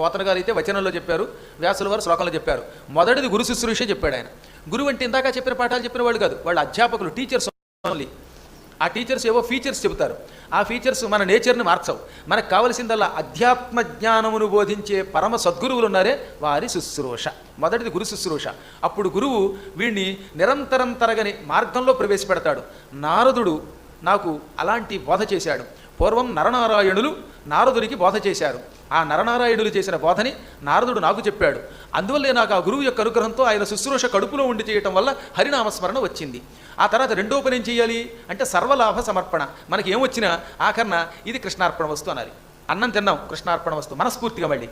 పోతన గారు అయితే వచనంలో చెప్పారు, వ్యాసుల వారు శ్లోకంలో చెప్పారు. మొదటిది గురు శుశ్రూషే చెప్పాడు ఆయన. గురువు అంటే ఇందాక చెప్పిన పాఠాలు చెప్పిన వాళ్ళు కాదు, వాళ్ళు అధ్యాపకులు, టీచర్స్ ఓన్లీ. ఆ టీచర్స్ ఏవో ఫీచర్స్ చెబుతారు. ఆ ఫీచర్స్ మన నేచర్ని మార్చవు. మనకు కావలసిందల్లా అధ్యాత్మ జ్ఞానమును బోధించే పరమ సద్గురువులు ఉన్నారే వారి శుశ్రూష. మొదటిది గురు శుశ్రూష. అప్పుడు గురువు వీడిని నిరంతరం తరగని మార్గంలో ప్రవేశపెడతాడు. నారదుడు నాకు అలాంటి బోధ చేశాడు. పూర్వం నరనారాయణులు నారదుడికి బోధ చేశారు. ఆ నరనారాయణులు చేసిన బోధని నారదుడు నాకు చెప్పాడు. అందువల్లే నాకు ఆ గురువు యొక్క అనుగ్రహంతో ఆయన శుశ్రూష కడుపులో ఉండి చేయటం వల్ల హరినామస్మరణ వచ్చింది. ఆ తర్వాత రెండో పని ఏం చేయాలి అంటే సర్వలాభ సమర్పణ. మనకి ఏమొచ్చినా ఆఖరణ ఇది కృష్ణార్పణ వస్తు అనాలి. అన్నం తిన్నాం, కృష్ణార్పణ వస్తు మనస్ఫూర్తిగా. మళ్ళీ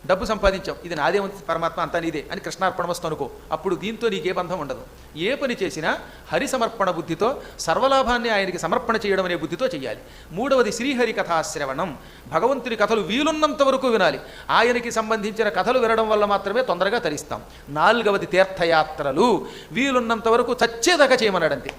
డబ్బు సంపాదించాం, ఇది నాదే ఉంది, పరమాత్మ అంతా నీదే అని కృష్ణార్పణ వస్తు అనుకో. అప్పుడు దీంతో నీకే బంధం ఉండదు. ఏ పని చేసినా హరి సమర్పణ బుద్ధితో, సర్వలాభాన్ని ఆయనకి సమర్పణ చేయడం అనే బుద్ధితో చేయాలి. మూడవది శ్రీహరి కథాశ్రవణం. భగవంతుని కథలు వీలున్నంత వరకు వినాలి. ఆయనకి సంబంధించిన కథలు వినడం వల్ల మాత్రమే తొందరగా తరిస్తాం. నాలుగవది తీర్థయాత్రలు. వీలున్నంత వరకు చచ్చేదాకా చేయమన్నాడంతే.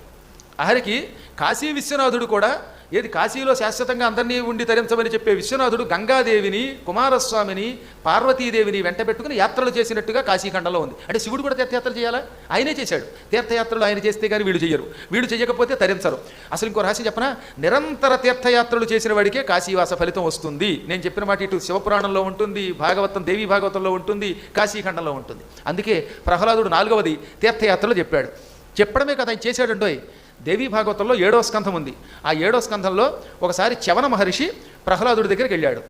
హరికి కాశీ విశ్వనాథుడు కూడా ఏది కాశీలో శాశ్వతంగా అందరినీ ఉండి తరించమని చెప్పే విశ్వనాథుడు గంగాదేవిని, కుమారస్వామిని, పార్వతీదేవిని వెంట పెట్టుకుని యాత్రలు చేసినట్టుగా కాశీఖండంలో ఉంది. అంటే శివుడు కూడా తీర్థయాత్రలు చేయాలా? ఆయనే చేశాడు. తీర్థయాత్రలు ఆయన చేస్తే కానీ వీళ్ళు చెయ్యరు. వీళ్ళు చేయకపోతే తరించరు. అసలు ఇంకో రహస్యం చెప్పనా, నిరంతర తీర్థయాత్రలు చేసిన వాడికే కాశీవాస ఫలితం వస్తుంది. నేను చెప్పిన మాట ఇటు శివపురాణంలో ఉంటుంది, భాగవతం దేవీ భాగవతంలో ఉంటుంది, కాశీఖండంలో ఉంటుంది. అందుకే ప్రహ్లాదుడు నాలుగవది తీర్థయాత్రలు చెప్పాడు. చెప్పడమే కదా ఆయన చేశాడండోయ్. దేవీ భాగవతంలో 7వ స్కంధం ఉంది. ఆ 7వ స్కంధంలో ఒకసారి చవన మహర్షి ప్రహ్లాదుడి దగ్గరికి వెళ్ళాడు.